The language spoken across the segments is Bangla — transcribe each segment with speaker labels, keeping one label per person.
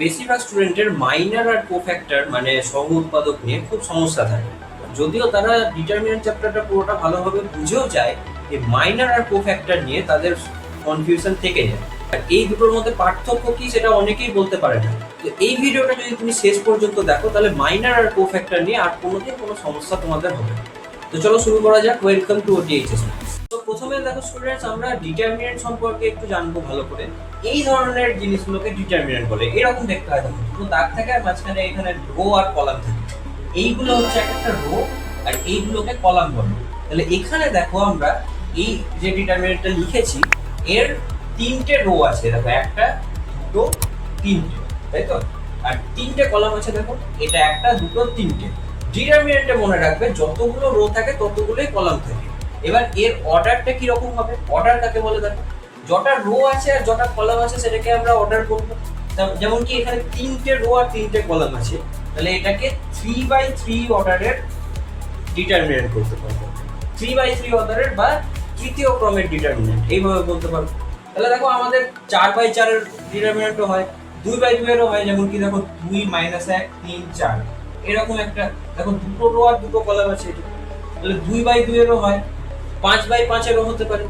Speaker 1: বেশিরভাগ স্টুডেন্টের মাইনার আর কোফ্যাক্টর মানে সহ উৎপাদক নিয়ে খুব সমস্যা থাকে। যদিও তারা ডিটারমিনেন্ট চ্যাপ্টারটা পুরোটা ভালোভাবে বুঝেও যায়, এই মাইনার আর কোফ্যাক্টর নিয়ে তাদের কনফিউশন থেকে যায়। আর এই দুটোর মধ্যে পার্থক্য কি সেটা অনেকেই বলতে পারে না। তো এই ভিডিওটা যদি তুমি শেষ পর্যন্ত দেখো তাহলে মাইনার আর কোফ্যাক্টর নিয়ে আর কোনোদিন কোনো সমস্যা তোমাদের হবে না। তো চলো শুরু করা যাক। Welcome to OTHS। তো প্রথমে দেখো স্টুডেন্টস, আমরা ডিটারমিনেন্ট সম্পর্কে একটু জানবো ভালো করে। এই ধরনের জিনিসগুলোকে ডিটারমিনেন্ট বলে। এরকম দেখতে হয়, দেখো দুটো দাগ থাকে আর মাঝখানে এখানে রো আর কলাম থাকে। এইগুলো হচ্ছে একটা রো আর এইগুলোকে কলাম বলে। তাহলে এখানে দেখো আমরা এই যে ডিটারমিনেন্টটা লিখেছি এর তিনটে রো আছে, দেখো একটা দুটো তিনটে, তাই তো? আর তিনটে কলাম আছে, দেখো এটা একটা দুটো তিনটে। ডিটারমিনেন্টে মনে রাখবে যতগুলো রো থাকে ততগুলোই কলাম থাকে। এবার এর অর্ডারটা কি রকম হবে? অর্ডার কাকে বলে দেখো, যটা রো আছে আর যটা কলাম আছে সেটাকে আমরা অর্ডার করবো। যেমন কি এখানে তিনটে রো আর তিনটে কলাম আছে, তাহলে এটাকে 3/3 অর্ডারের ডিটারমিনেন্ট করতে পারবো। 3/3 অর্ডারের বা তৃতীয় ক্রমের ডিটারমিনেন্ট এইভাবে বলতে পারবো। তাহলে দেখো আমাদের 4/4 এর ডিটারমিনেন্টও হয়, 2/2 এরও হয়। যেমন কি দেখো 2 - 1 3 4 এরকম একটা। দেখো দুটো রো আর দুটো কলাম আছে এটা, তাহলে 2/2 এরও হয়, 5/5 এরও হতে পারে।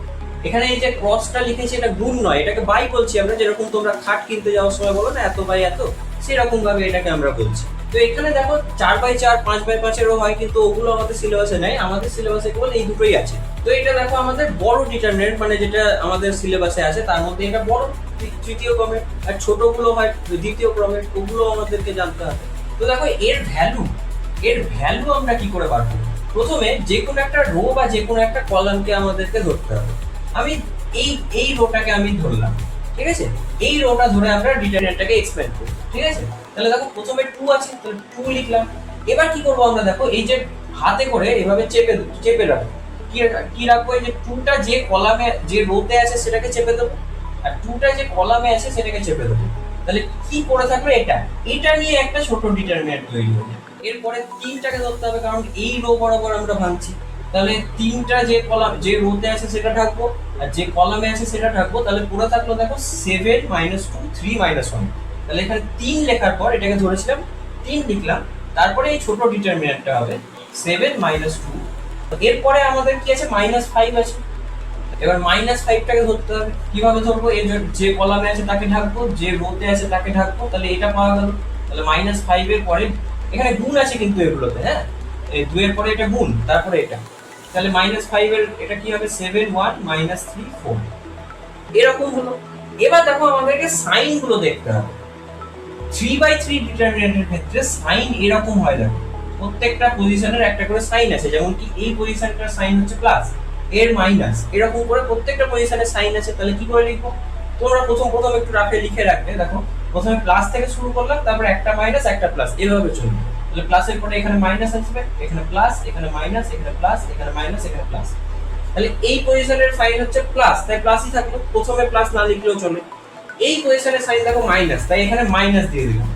Speaker 1: এখানে এই যে ক্রসটা লিখেছি এটা গুণ নয়, এটাকে বাই বলছি আমরা। যেরকম তোমরা খাট কিনতে যাওয়ার সময় বলো না এত বাই এত, সেরকম ভাবে এটাকে আমরা বলছি। তো এখানে দেখো 4/4 5/5 এরও হয়, কিন্তু ওগুলো আমাদের সিলেবাসে নেই। আমাদের সিলেবাসে কেবল এই দুটোই আছে। তো এটা দেখো আমাদের বড় ডিটারমিনেন্ট, মানে যেটা আমাদের সিলেবাসে আছে তার মধ্যে এটা বড় তৃতীয় ক্রমের, আর ছোটগুলো হয় দ্বিতীয় ক্রমের, ওগুলো আমাদেরকে জানতে হবে। তো দেখো এর ভ্যালু আমরা কি করে বার করব? প্রথমে যে কোনো একটা রো বা যে কোনো একটা কলামকে আমাদেরকে ধরতে হবে। আমি এই রোটাকে আমি ধরলাম, ঠিক আছে? এই রোটা ধরে আমরা ডিটারমিনেন্টটাকে এক্সপ্যান্ড করব, ঠিক আছে? তাহলে দেখো প্রথমে 2 আছে, তাহলে 2 লিখলাম। এবার কি করব আমরা, দেখো এই যে হাতে করে এভাবে চেপে রাখবো। কি রাখবো? এই যে 2টা যে কলামে যে রোতে আছে সেটাকে চেপে দেবো, আর 2টা যে কলামে আছে সেটাকে চেপে দেবো। তাহলে কি পড়ে থাকলো? এটা নিয়ে একটা ছোট ডিটারমিনেন্ট তৈরি হবে। এরপরে 3টাকে ধরতে হবে, কারণ এই রো বরাবর আমরা ভাঙছি। তাহলে 3টা যে কলাম যে রোতে আছে সেটা ঢাকবো, আর যে কলামে আছে সেটা ঢাকবো। তাহলে পুরো থাকলো দেখো 7 - 2 3 - 1। তাহলে এখানে 3 লেখার পর এটাকে ধরেছিলাম 3 লিখলাম। তারপরে এই ছোট ডিটারমিনেন্টটা হবে 7 - 2। এরপরে আমাদের কি আছে? -5 আছে। এবার -5টাকে ধরতে হবে। কিভাবে ধরবো? এই যে কলামে আছে তাকে ঢাকবো, যে রোতে আছে তাকে ঢাকবো। তাহলে এটা পাওয়া গেল। তাহলে -5 এর পরে এখানে গুণ আছে কিন্তু এগুলোতে, হ্যাঁ, এই 2 এর পরে এটা গুণ, তারপরে এটা। তাহলে -5 এর এটা কি হবে? 7 1 -3 4 এরকম হলো। এবার দেখো আমাদেরকে সাইন গুলো দেখতে হবে। 3/3 ডিটারমিনেন্টের ক্ষেত্রে সাইন এরকম হয়, দেখো প্রত্যেকটা পজিশনের একটা করে সাইন আছে। যেমন কি এই পজিশনটার সাইন হচ্ছে প্লাস, এর মাইনাস, এরকম করে প্রত্যেকটা পজিশনের সাইন আছে। তাহলে কি করে লিখবো? তোমরা প্রথম একটু রাফে লিখে রাখবে। দেখো প্রথমে প্লাস থেকে শুরু করলাম, তারপর একটা মাইনাস একটা প্লাস, এভাবে চলবে। তাহলে প্লাসের পরে এখানে মাইনাস আসবে, এখানে প্লাস, এখানে মাইনাস, এখানে প্লাস, এখানে মাইনাস, এখানে প্লাস। তাহলে এই পজিশনের সাইন হচ্ছে প্লাস, তাই প্লাসই থাকলো। প্রথমে প্লাস না লিখলেও চলে। এই পজিশনের সাইন দেখো মাইনাস, তাই এখানে মাইনাস দিয়ে দিলাম,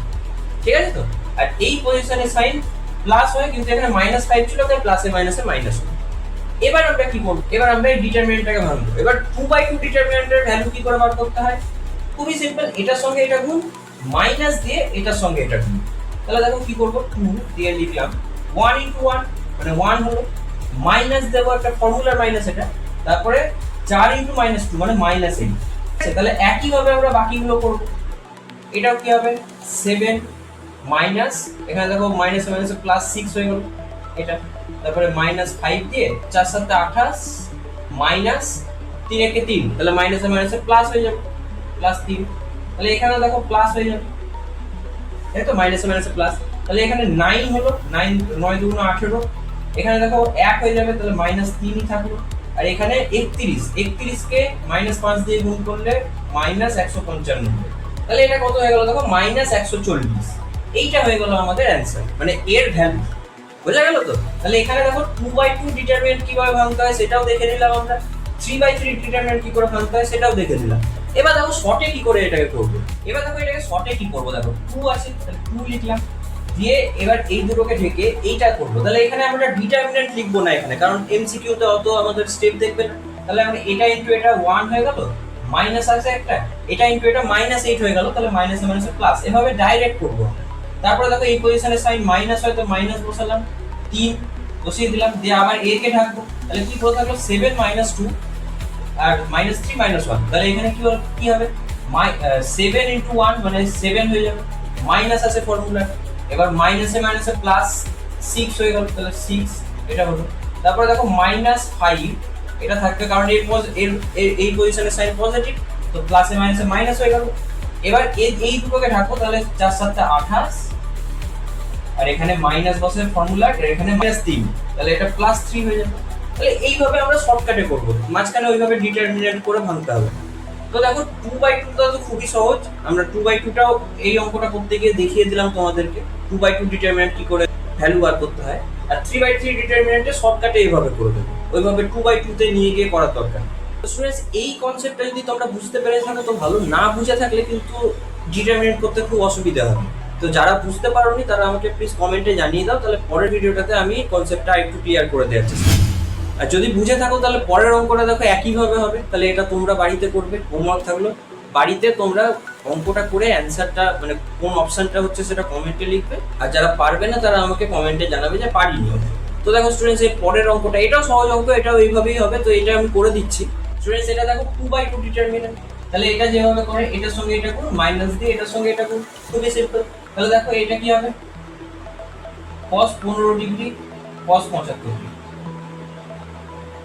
Speaker 1: ঠিক আছে তো? আর এই পজিশনের সাইন প্লাস হয়, কিন্তু এখানে -5 ছিল তাই প্লাসে মাইনাসে মাইনাস হলো। এবার আমরা কি করব? এবার আমরা এই ডিটারমিনেন্টটাকে ভাঙবো। এবার 2/2 ডিটারমিনেন্টের ভ্যালু কি করে বার করতে হয়? খুবই সিম্পল। এটার সঙ্গে এটা গুণ, মাইনাস দিয়ে এটার সঙ্গে এটা গুণ। তাহলে দেখো কি করব? 2 দিয়ে লিখলাম 1 * 1 মানে 1 হলো, মাইনাস দেবো একটা ফর্মুলার মাইনাস এটা, তারপরে 4 * -2 মানে -8। তাহলে একই ভাবে আমরা বাকিগুলো করব। এটাও কি হবে? 7 মাইনাস, এখানে দেখো মাইনাস মাইনাসে প্লাস 6 হয়ে গেল এটা। তারপরে -5 দিয়ে 4 7 28 মাইনাস 3 1 3, তাহলে মাইনাসে মাইনাসে প্লাস হয়ে যাবে, +3। তাহলে এখানে দেখো প্লাস হয়ে যাবে, তাই তো? মাইনাসে মাইনাসে প্লাস। তাহলে এখানে 9 হলো, 9 9 2 18। এখানে দেখো 1 হয়ে যাবে, তাহলে -3ই থাকলো। আর এখানে 31 কে -5 দিয়ে গুণ করলে -195। তাহলে এটা কত হয়ে গেল? দেখো -140। এইটা হয়ে গেল আমাদের অ্যান্সার, মানে এর ভ্যালু। বোঝা গেল তো? তাহলে এখানে দেখো 2/2 ডিটারমিনেন্ট কিভাবে ভাঙতে হয় সেটাও দেখে নিলাম আমরা। 3/3 ডিটারমিনেন্ট কি করে ভাঙতে হয় সেটাও দেখে নিলাম। এবার দেখো শর্টে কি করে এটাকে করব। এবার দেখো এটাকে শর্টে কি করব, দেখো 2 আছে, তাহলে 2 লিখলাম। দিয়ে এবার এই দুটোকে ঢেকে এইটা করব। তাহলে এখানে আমরা ডিটারমিনেন্ট লিখবো না এখানে, কারণ এমসিকিউ তে অত আমাদের স্টেপ দেখবে না। তাহলে আমরা এটা ইনটু এটা 1 হয়ে গেল, মাইনাস আছে একটা, এটা ইনটু এটা -8 হয়ে গেল, তাহলে মাইনাসে মাইনাসে প্লাস, এভাবে ডাইরেক্ট করব। তারপরে দেখো এই পজিশনে সাইন মাইনাস হয় তো মাইনাস বসালাম, 3 বসিয়ে দিলাম, দিয়ে আবার a কে ঢাকবো, তাহলে কি করে থাকলো 7 - 2 আর -3 - 1, তাহলে এখানে কি হবে 7 × 1 মানে 7 হয়ে যাবে, মাইনাস আছে ফর্মুলা, এবার মাইনাসে মাইনাসে প্লাস 6 হয়ে গেল, তাহলে 6 এটা হলো। তারপরে দেখো -5 এটা থাকবে, কারণ এই পজিশনে সাইন পজিটিভ, তো প্লাসে মাইনাসে মাইনাস হয়ে গেল। এবার এই দুটোকে ঢাকবো, তাহলে 4 × 7 = 28, আর এখানে মাইনাস বসে ফর্মুলা, আর এখানে -3, তাহলে এটা +3 হয়ে যাবে। তাহলে এইভাবে আমরা শর্টকাটে করব, মাঝখানে ওইভাবে ডিটারমিনেন্ট করে ভাঙতে হবে। তো দেখো 2/2 টা তো খুবই সহজ, আমরা 2/2 টাও এই অঙ্কটা করতে গিয়ে দেখিয়ে দিলাম তোমাদেরকে 2/2 ডিটারমিনেন্ট কি করে ভ্যালু বার করতে হয়, আর 3/3 ডিটারমিনেন্টে শর্টকাটে এইভাবে করে দেবো, ওইভাবে 2/2 তে নিয়ে গিয়ে করার দরকার। তো স্টুডেন্টস এই কনসেপ্টটা যদি তোমরা বুঝতে পেরে থাকো তো ভালো, না বুঝে থাকলে কিন্তু ডিটারমিনেন্ট করতে খুব অসুবিধা হবে। তো যারা বুঝতে পারোনি তারা আমাকে প্লিজ কমেন্টে জানিয়ে দাও, তাহলে পরের ভিডিওটাতে আমি কনসেপ্টটা একটু ক্লিয়ার করে দেওয়ার চেষ্টা করব। আর যদি বুঝে থাকো তাহলে পরের অঙ্কটা দেখো একইভাবে হবে, তাহলে এটা তোমরা বাড়িতে করবে, হোমওয়ার্ক থাকলো, বাড়িতে তোমরা অঙ্কটা করে অ্যান্সারটা মানে কোন অপশনটা হচ্ছে সেটা কমেন্টে লিখবে, আর যারা পারবে না তারা আমাকে কমেন্টে জানাবে যে পারিনি। তো দেখো স্টুডেন্টস এই পরের অঙ্কটা, এটাও সহজ অঙ্ক, এটাও এইভাবেই হবে, তো এটা আমি করে দিচ্ছি। স্টুডেন্টস এটা দেখো 2/2 ডিটারমিনেন্ট, তাহলে এটা যেভাবে করে এটার সঙ্গে এটা করুন, মাইনাস দিয়ে এটার সঙ্গে এটা করুন, খুবই সিম্পল। তাহলে দেখো এটা কি হবে cos 15 ডিগ্রি cos 75 ডিগ্রি,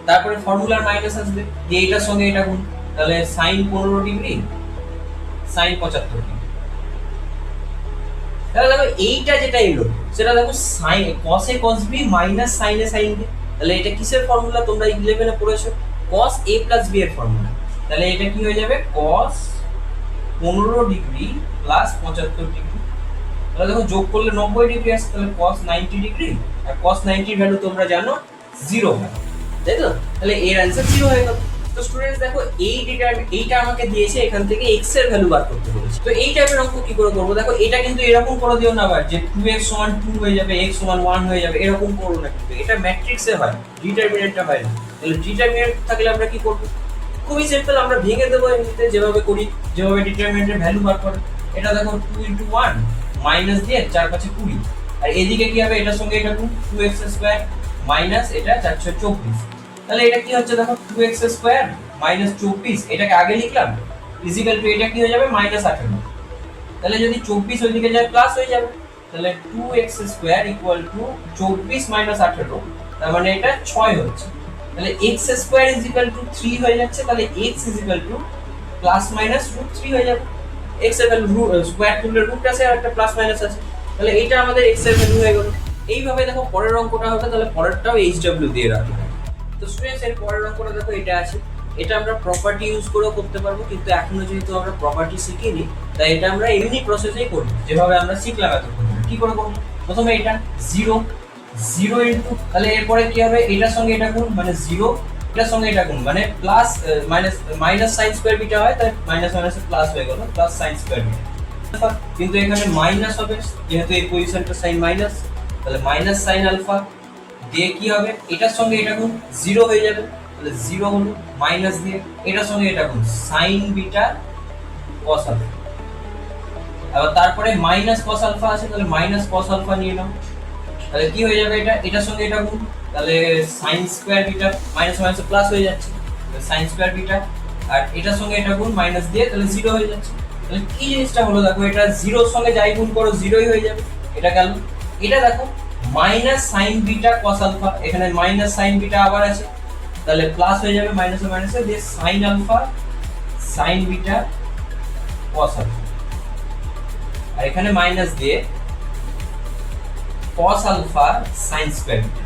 Speaker 1: তারপরে ফর্মুলার মাইনাস আসবে, যে এটার সঙ্গে এটা গুণ, তাহলে sin 15 ডিগ্রি sin 75 ডিগ্রি। তাহলে দেখো এইটা যেটা এলো সেটা দেখো sin cos a cos b minus sin a sin b, তাহলে এটা কিসের ফর্মুলা তোমরা 11 এ পড়েছো, cos a + b এর ফর্মুলা। তাহলে এটা কি হয়ে যাবে cos 15 ডিগ্রি প্লাস 75 ডিগ্রি, তাহলে দেখো যোগ করলে 90 ডিগ্রি আসে, তাহলে cos 90 ডিগ্রি, আর cos 90 এর ভ্যালু তোমরা জানো 0 হয়, তাই তো? তাহলে এর অ্যানসার 0 হয়ে গেল। তো স্টুডেন্টস দেখো এইটা আমাকে দিয়েছে, এখান থেকে x এর ভ্যালু বার করতে বলেছে। তো এই টাইপের অঙ্ক কি করে করব, দেখো এটা কিন্তু এরকম করে দিও না আবার যে 2x = 2 হয়ে যাবে, x = 1 হয়ে যাবে, এরকম করো না, কিন্তু এটা ম্যাট্রিক্সে হয়, ডিটারমিনেন্টে হয় না। তাহলে ডিটারমিনেন্ট থাকলে আমরা কি করব, খুবই সিম্পল, আমরা ভেঙে দেবো এমনিতে যেভাবে করি, যেভাবে ডিটারমিনেন্টের ভ্যালু বার করে। এটা দেখো 2 × 1 মাইনাস দিয়ে 4 × 5 = 20, আর এদিকে কি হবে এটার সঙ্গে এটা গুণ 2x² মাইনাস এটা 4 × 6 = 24, তাহলে এটা কি হচ্ছে দেখো 2x² মাইনাস 24, এটাকে আগে লিখলাম ইজিক্যাল টু এটা কি হয়ে যাবে -18, তাহলে যদি 24 ওইদিকে যায় প্লাস হয়ে যাবে, তাহলে 2x² = 24 - 18, তার মানে এটা 6 হচ্ছে, তাহলে x² = 3 হয়ে যাচ্ছে, তাহলে x ± √3 হয়ে যাবে, x এর ভ্যালু স্কয়ার তুললে রুট আছে আর একটা প্লাস মাইনাস আছে, তাহলে এটা আমাদের x এর ভ্যালু হয়ে গেল। এইভাবে দেখো পরের অঙ্কটা হবে, তাহলে পরেরটাও HW দিয়ে রাখবে। তো স্টুডেন্টস এর পরের অঙ্কটা দেখো এটা আছে, এটা আমরা প্রপার্টি ইউজ করেও করতে পারবো, কিন্তু এখনো যেহেতু আমরা প্রপার্টি শিখিনি তাই এটা আমরা এমনি প্রসেসেই করব, যেভাবে আমরা শিখলাম এতক্ষণ। কি করে করব, প্রথমে এটা 0 ইনটু, তাহলে এরপরে কি হবে এটার সঙ্গে এটা গুণ মানে 0, এটার সঙ্গে এটা গুণ মানে plus minus sin square beta হয়, তাই মাইনাস মাইনাসে প্লাস হয়ে গেল প্লাস sin স্কয়ার বিটা, কিন্তু এখানে মাইনাস হবে যেহেতু এই পজিশনটা sin মাইনাস, তাহলে মাইনাস sin আলফা দিয়ে কি হবে এটার সঙ্গে এটা গুণ 0 হয়ে যাবে, তাহলে 0 হলো মাইনাস দিয়ে এটার সঙ্গে এটা গুণ sin বিটা cos আলফা, আবার তারপরে মাইনাস cos আলফা আছে, তাহলে মাইনাস cos আলফা নিয়ে নাও, তাহলে কি হয়ে যাবে এটার সঙ্গে এটা গুণ, তাহলে sin স্কয়ার বিটা মাইনাস মাইনাসে প্লাস হয়ে যাচ্ছে, তাহলে sin স্কয়ার বিটা, আর এটার সঙ্গে এটা গুণ মাইনাস দিয়ে তাহলে 0 হয়ে যাচ্ছে। তাহলে কি জিনিসটা হলো দেখো, এটা 0 এর সঙ্গে যাই গুণ করো 0ই হয়ে যাবে, এটা গেল। এটা দেখো minus sin beta cos alpha, এখানে মাইনাস sin বিটা আবার আছে, তাহলে প্লাস হয়ে যাবে মাইনাসে মাইনাসে দিয়ে sin alpha sin beta cos alpha, আর এখানে মাইনাস দিয়ে cos alpha sin square beta.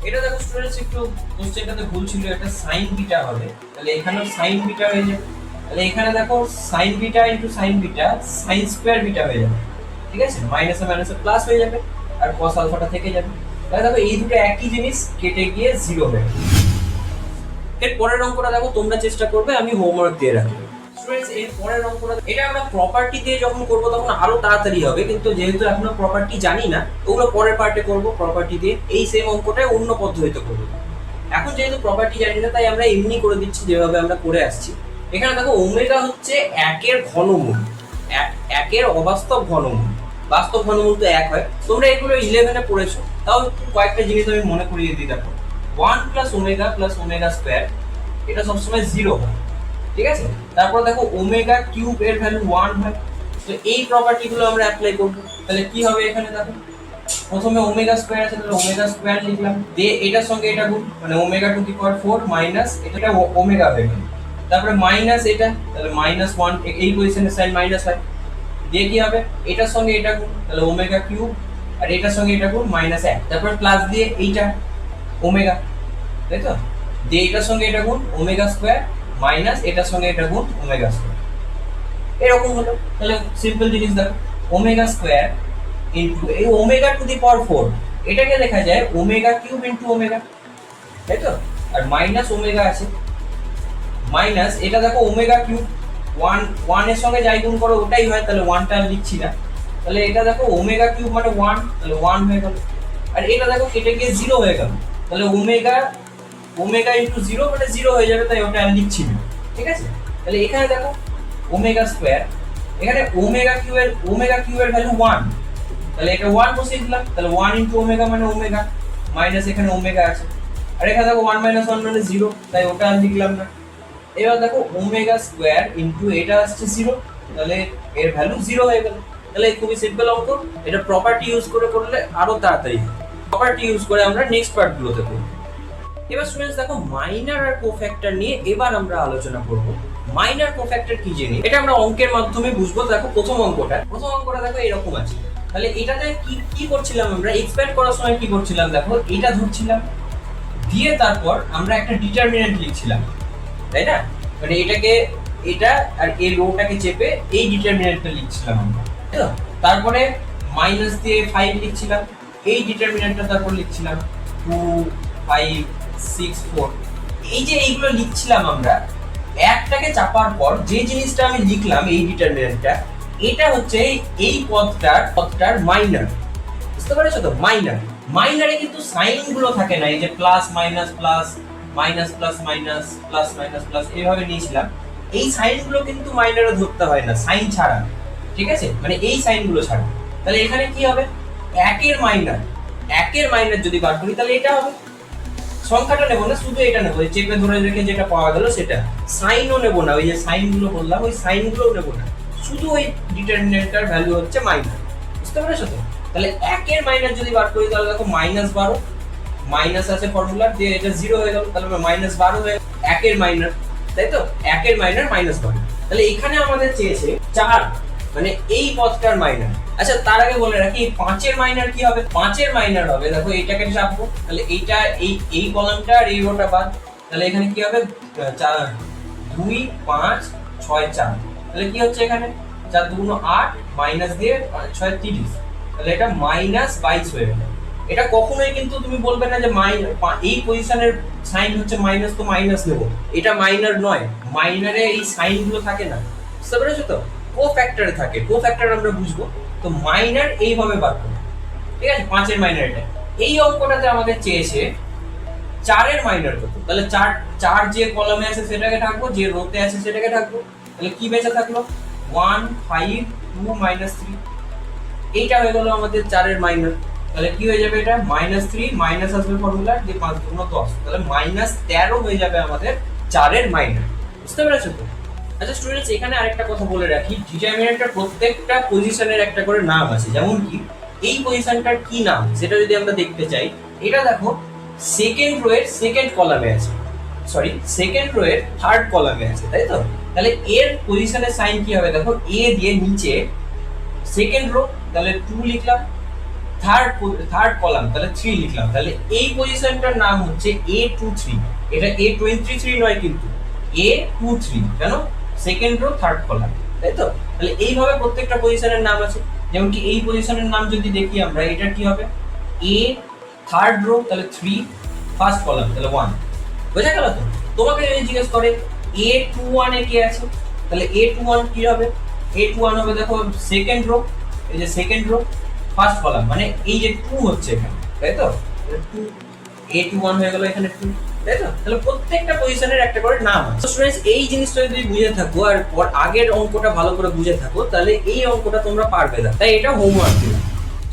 Speaker 1: এটা দেখো স্টুডেন্টস একটু কোশ্চেনটাতে ভুল ছিল, এটা sin বিটা হবে, তাহলে এখানেও sin বিটা হয়ে যাবে, তাহলে এখানে দেখো sin beta into sin beta sin square beta হয়ে যাবে, ঠিক আছে, মাইনাসে মাইনাসে প্লাস হয়ে যাবে আর cos আলফাটা থেকে যাবে, তাহলে দেখো এই দুটো একই জিনিস কেটে গিয়ে 0 হয়ে যাবে। এর পরের অঙ্কটা দেখো তোমরা চেষ্টা করবে, আমি হোমওয়ার্ক দিয়ে রাখবো। স্টুডেন্টস এর পরের অঙ্কটা এটা আমরা প্রপার্টি দিয়ে যখন করব তখন আরো তাড়াতাড়ি হবে, কিন্তু যেহেতু এখনো প্রপার্টি জানি না ওগুলো পরের পার্টে করব প্রপার্টি দিয়ে, এই সেম অঙ্কটা অন্য পদ্ধতিতে করব। এখন যেহেতু প্রপার্টি জানি না তাই আমরা এমনি করে দিচ্ছি যেভাবে আমরা করে আসছি। এখানে দেখো ওমেগা হচ্ছে একের ঘনমূল, একের অবাস্তব ঘনমূল, বাস্তব ঘনমূল তো এক হয়। তোমরা এগুলো 11-এ পড়েছো, তাও কয়েকটা জিনিস আমি মনে করিয়ে দিই। দেখো 1 প্লাস ওমেগা স্কোয়ার এটা সবসময় 0 হয়, ঠিক আছে। তারপর দেখো ওমেগা কিউব এর ভ্যালু 1 হয়। তো এই প্রপার্টি গুলো আমরা অ্যাপ্লাই করবো। তাহলে কি হবে এখানে দেখো, প্রথমে ওমেগা স্কোয়ার আছে, তাহলে ওমেগা স্কোয়ার লিখলাম, দিয়ে এটার সঙ্গে এটা গুণ, মানে omega to the power 4 minus এটা ওমেগা হয়ে গেল। তারপরে মাইনাস এটা, তাহলে -1, এই পজিশনের সাইন মাইনাস হয়। দিয়ে কি হবে, এটার সঙ্গে এটা গুণ, তাহলে ওমেগা কিউব, আর এটার সঙ্গে এটা গুণ -1। তারপরে প্লাস দিয়ে এইটা ওমেগা, তাই তো। দিয়ে এটার সঙ্গে এটা গুণ ওমেগা স্কোয়ার, মাইনাস এটার সঙ্গে এটা গুণ ওমেগা স্কোয়ার, এরকম হলো। তাহলে সিম্পল জিনিস দেখো, ওমেগা স্কোয়ার ইন্টু এই ওমেগা টু দি পাওয়ার 4, এটাকে লেখা যায় ওমেগা কিউব ইন্টু ওমেগা, তাই তো। আর মাইনাস ওমেগা আছে, মাইনাস এটা দেখো ওমেগা কিউব, 1 এর সঙ্গে যাই গুণ করো ওটাই হয়, তাহলে 1টা লিখছি না। তাহলে এটা দেখো ওমেগা কিউব মানে 1, তাহলে 1 হয়ে গেল। আর এটা দেখো কেটে গিয়ে 0 হয়ে গেল, তাহলে ওমেগা ইন্টু 0 মানে 0 হয়ে যাবে, তাই ওটা আর লিখছি না, ঠিক আছে। তাহলে এখানে দেখো ওমেগা স্কোয়ার, এখানে ওমেগা কিউ এর ভ্যালু 1, তাহলে এটা 1 বসিয়ে দিলাম, তাহলে 1 ইন্টু ওমেগা মানে ওমেগা, মাইনাস এখানে ওমেগা আছে। আর এখানে দেখো 1 - 1 মানে 0, তাই ওটা আর লিখলাম না। এবার দেখো ওমেগা স্কোয়ার ইন্টু এটা আসছে 0, তাহলে এর ভ্যালু 0 হয়ে গেল। তাহলে খুবই সিম্পল অঙ্ক, এটা প্রপার্টি ইউজ করে করলে আরো তাড়াতাড়ি। প্রপার্টি ইউজ করে আমরা নেক্সট পার্ট গুলোতে করব। এবার স্টুডেন্টস দেখো মাইনার আর কোফ্যাক্টর নিয়ে এবার আমরা আলোচনা করব। মাইনার কোফ্যাক্টর কি জিনিস এটা আমরা অঙ্কের মাধ্যমে বুঝবো। দেখো প্রথম অঙ্কটা দেখো এরকম আছে। তাহলে এটাতে কি করছিলাম আমরা, এক্সপ্যান্ড করার সময় কি করছিলাম, দেখো এটা ধরছিলাম, দিয়ে তারপর আমরা একটা ডিটারমিনেন্ট লিখছিলাম, তাই না। মানে এটা আর এই রোটাকে চেপে এই ডিটারমিনেন্টটা লিখছিলাম আমরা, তাই তো। তারপরে মাইনাস দিয়ে 5 লিখছিলাম, এই ডিটারমিনেন্টটা তারপর লিখছিলাম 2 5 6 4। এই যে এইগুলো লিখছিলাম আমরা, একটাকে চাপার পর যে জিনিসটা আমি লিখলাম এই ডিটারমিনেন্টটা, এটা হচ্ছে এই পদটার মাইনার, বুঝতে পেরেছো তো। মাইনারে কিন্তু সাইন গুলো থাকে না, এই যে plus minus plus, minus plus minus, plus minus plus, এইভাবে নিয়েছিলাম। এই সাইন গুলো কিন্তু মাইনারে ধরতে হয় না, সাইন ছাড়া, ঠিক আছে, মানে এই সাইন গুলো ছাড়া। তাহলে এখানে কি হবে, একের মাইনার যদি বার করি তাহলে এটা হবে। সংখ্যাটা নেবো না, শুধু এটা নেবো, চেপে ধরে রেখে যেটা পাওয়া গেল সেটা। সাইনও নেবো না, ওই যে সাইন গুলো বললাম ওই সাইন গুলোও নেবো না, শুধু ওই ডিটারমিনেন্টটার ভ্যালু হচ্ছে মাইনার, বুঝতে পেরেছো তো। তাহলে একের মাইনার যদি বার করি তাহলে দেখো -12, মাইনাস আছে ফর্মুলা দিয়ে, এটা 0 হয়ে গেল, তাহলে -12 হয়ে একের মাইনার, তাই তো। একের মাইনার -12। তাহলে এখানে আমাদের চেয়েছে 4, মানে এই পদটার মাইনার। আচ্ছা তার আগে বলে রাখি, 5-এর মাইনার কি হবে, 5-এর মাইনার হবে দেখো এটাকে চাপবো, তাহলে এইটা এই কলামটা আর এই রোটা বাদ, তাহলে এখানে কি হবে 4 2 5 6 4, তাহলে কি হচ্ছে এখানে 4 2 8 মাইনাস দিয়ে 5 6 30, তাহলে এটা -22 হয়ে গেল। এটা কখনোই কিন্তু তুমি বলবে না যে এই পজিশনের সাইন হচ্ছে মাইনাস তো মাইনাস নেব, এটা মাইনার নয়। মাইনারে এই সাইন গুলো থাকে না, বুঝতে পেরেছো তো। কোফ্যাক্টরে থাকে, কোফ্যাক্টর আমরা বুঝবো। তো মাইনার এইভাবে বার করব, ঠিক আছে। 5-এর মাইনার এটা। এই অঙ্কটাতে আমাদের চেয়েছে 4-এর মাইনার কত, তাহলে 4 যে কলামে আছে সেটাকে থাকবো, যে রোতে আছে সেটাকে থাকবো। তাহলে কি বেঁচে থাকলো 1 5 2 -3, এইটা হয়ে গেল আমাদের 4-এর মাইনার। তাহলে কি হয়ে যাবে, এটা -3 মাইনাস আসবে ফর্মুলা যে 5 2 10, তাহলে -13 হয়ে যাবে আমাদের 4-এর মাইনার, বুঝতে পেরেছো তো। আচ্ছা স্টুডেন্টস এখানে আরেকটা কথা বলে রাখি, ডিটারমিনেন্টের প্রত্যেকটা পজিশনের একটা করে নাম আছে। যেমন কি এই পজিশনটার কি নাম সেটা যদি আমরা দেখতে চাই, এটা দেখো সেকেন্ড রো এর সেকেন্ড কলামে আছে, সরি সেকেন্ড রো এর থার্ড কলামে আছে, তাই তো। তাহলে এর পজিশনের সাইন কি হবে, দেখো এ দিয়ে নিচে সেকেন্ড রো, তাহলে 2 লিখলাম, থার্ড কলাম তাহলে 3 লিখলাম। তাহলে এই পজিশনটার নাম হচ্ছে A23, এটা A23 নয় কিন্তু A23, কেন, সেকেন্ড রো থার্ড কলাম, তাই তো। তাহলে এইভাবে প্রত্যেকটা পজিশনের নাম আছে। যেমন কি এই পজিশনের নাম যদি দেখি আমরা, এটা কি হবে A থার্ড রো, তাহলে 3 ফার্স্ট কলাম, তাহলে 1, বোঝা গেল তো। তোমাকে যদি জিজ্ঞেস করে A21 এ কি আছে, তাহলে A21 কি হবে, A21 হবে দেখো সেকেন্ড রো, এই যে সেকেন্ড রো ফার্স্ট কলাম, মানে এই যে 2 হচ্ছে এখানে, তাই তো। 2 A21 হয়ে গেল এখানে 2, তাই তো? তাহলে প্রত্যেকটা পজিশনের একটা করে নাম আছে। স্টুডেন্টস এই জিনিসটা যদি বুঝে থাকো আর আগের অঙ্কটা ভালো করে বুঝে থাকো, তাহলে এই অঙ্কটা তোমরা পারবে না। তাই এটা হোমওয়ার্ক দিলাম।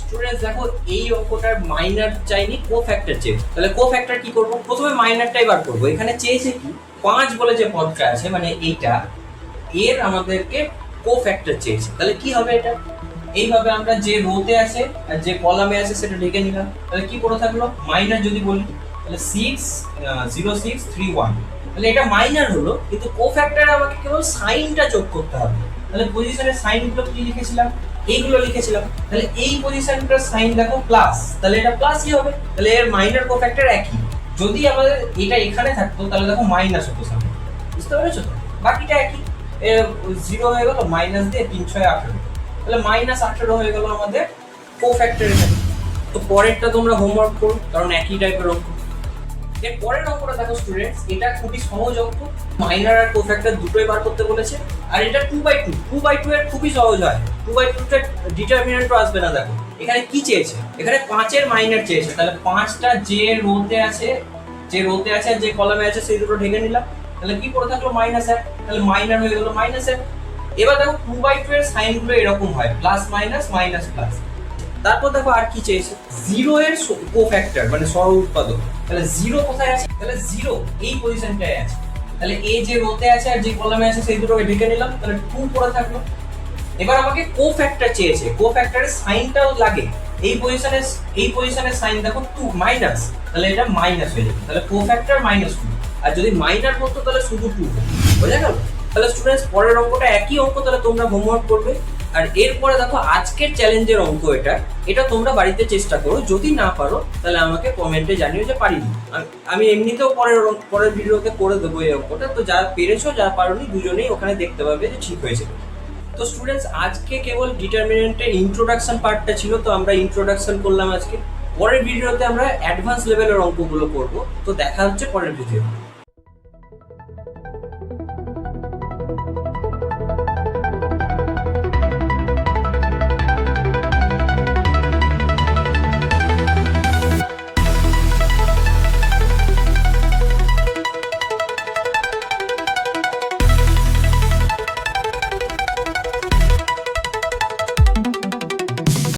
Speaker 1: স্টুডেন্টস দেখো, এই অঙ্কটার মাইনার চাইনি, কোফ্যাক্টর চেয়েছে। তাহলে কোফ্যাক্টর কি করব? প্রথমে মাইনারটাই বার করব। এখানে চেয়েছে কি 5 বলে যে পদটা আছে, মানে এইটা, এর আমাদেরকে কোফ্যাক্টর চেয়েছে। তাহলে কি হবে এটা? এইভাবে আমরা যে রোতে আছে আর যে কলামে আছে সেটা ঢেকে নিলাম। তাহলে কি পড়ে থাকলো? মাইনার যদি বলি তাহলে 60631। তাহলে এটা মাইনার হলো, কিন্তু কোফ্যাক্টরে আমাকে কেবল সাইনটা যোগ করতে হবে। তাহলে পজিশনের সাইনগুলো কি লিখেছিলাম? এইগুলো লিখেছিলাম। তাহলে এই পজিশনটার সাইন দেখো প্লাস, তাহলে এটা প্লাসই হবে। তাহলে এর মাইনার কোফ্যাক্টর একই। যদি আমাদের এটা এখানে থাকতো তাহলে দেখো মাইনাস হতো সামনে। বুঝতে পেরেছো তো? বাকিটা একই। 0 হয়ে গেল, মাইনাস দিয়ে 3 6 18। তাহলে -18 হয়ে গেল আমাদের কোফ্যাক্টর এখানে। তো পরেরটা তোমরা হোমওয়ার্ক করো, কারণ একই টাইপের অঙ্ক। এর পরের অঙ্কটা দেখো স্টুডেন্টস, এটা খুবই সহজ অঙ্ক। মাইনার আর কোফ্যাক্টর দুটোই বার করতে বলেছে। আর এটা 2/2 2/2 এর খুবই সহজ হয়। 2/2 টা ডিটারমিনেন্টও আসবে না। দেখো এখানে কি চেয়েছে? এখানে 5 এর মাইনার চেয়েছে। তাহলে 5টা যে রোতে আছে আর যে কলামে আছে সেই দুটো ঢেকে নিলাম। তাহলে কি পড়ে থাকলো? -1। তাহলে মাইনার হয়ে গেল -1। এবার দেখো 2/2 এর সাইনগুলো এরকম হয়, প্লাস মাইনাস মাইনাস প্লাস। তারপর দেখো আর কি চেয়েছে? 0 এর কোফ্যাক্টর মানে সহ উৎপাদক। তাহলে 0 কোথায় আছে? তাহলে 0 এই পজিশনটায় আছে। তাহলে এ যে রোতে আছে আর যে কলামে আছে সেই দুটোকে ঢেকে নিলাম। তাহলে 2 পড়ে থাকলো। এবার আমাকে কোফ্যাক্টর চেয়েছে, কোফ্যাক্টরের সাইনটাও লাগে। এই পজিশনের সাইন দেখো 2 মাইনাস, তাহলে এটা মাইনাস হয়ে যাবে। তাহলে কোফ্যাক্টর -2। আর যদি মাইনার করতো তাহলে শুধু 2 বোঝা গেল? তাহলে স্টুডেন্টস পরের অঙ্কটা একই অঙ্ক, তাহলে তোমরা হোমওয়ার্ক করবে। আর এরপরে দেখো আজকের চ্যালেঞ্জের অঙ্ক এটা তোমরা বাড়িতে চেষ্টা করো। যদি না পারো তাহলে আমাকে কমেন্টে জানিও যে পারিনি। আমি এমনিতেও পরের ভিডিওতে করে দেবো এই অঙ্কটা। তো যা পেরেছো যা পারোনি দুজনেই ওখানে দেখতে পাবে যে ঠিক হয়েছে। তো স্টুডেন্টস আজকে কেবল ডিটারমিনেন্টের ইন্ট্রোডাকশন পার্টটা ছিল, তো আমরা ইন্ট্রোডাকশন করলাম আজকে। পরের ভিডিওতে আমরা অ্যাডভান্স লেভেলের অঙ্কগুলো করব। তো দেখা হচ্ছে পরের ভিডিও।